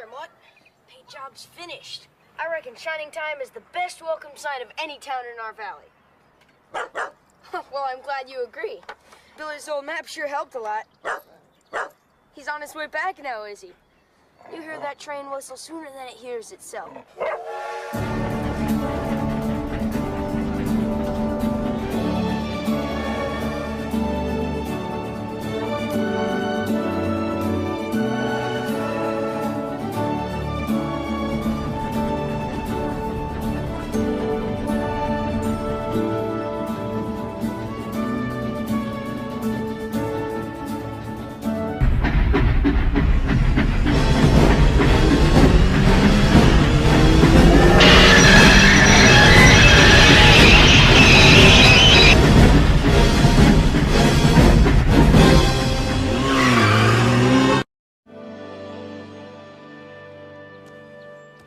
there, Mutt. Paint job's finished. I reckon shining time is the best welcome sign of any town in our valley. Well, I'm glad you agree. Billy's old map sure helped a lot. He's on his way back now, is he? You hear that train whistle sooner than it hears itself.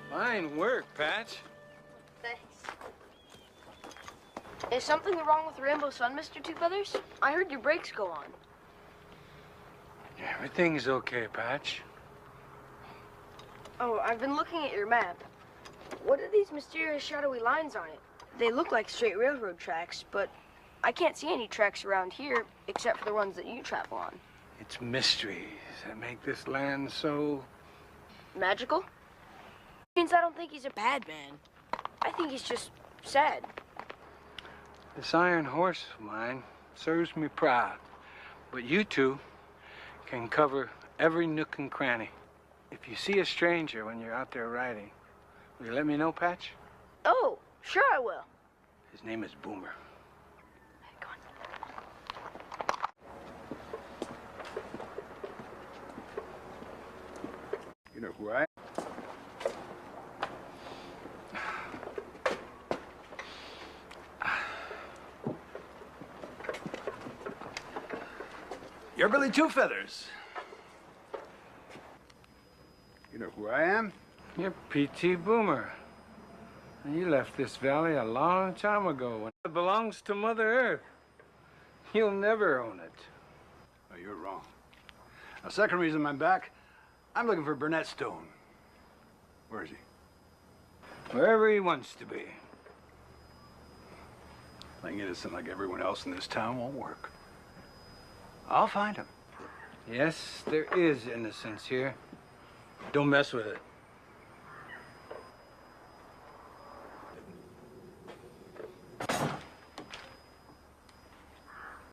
Fine work, Patch. Thanks. Is something wrong with Rainbow Sun, Mr. Two Feathers? I heard your brakes go on. Everything's okay, Patch. Oh, I've been looking at your map. What are these mysterious shadowy lines on it? They look like straight railroad tracks, but I can't see any tracks around here except for the ones that you travel on. It's mysteries that make this land so... Magical? Means I don't think he's a bad man. I think he's just sad. This iron horse of mine serves me proud. But you two can cover every nook and cranny. If you see a stranger when you're out there riding, will you let me know, Patch? Oh, sure I will. His name is Boomer. Come on. You know who I am? You're Billy Two Feathers. You know who I am? You're P.T. Boomer. And you left this valley a long time ago when it belongs to Mother Earth. You'll never own it. Oh, you're wrong. Now, second reason I'm back, I'm looking for Burnett Stone. Where is he? Wherever he wants to be. Playing innocent like everyone else in this town won't work. I'll find him. Yes, there is innocence here. Don't mess with it.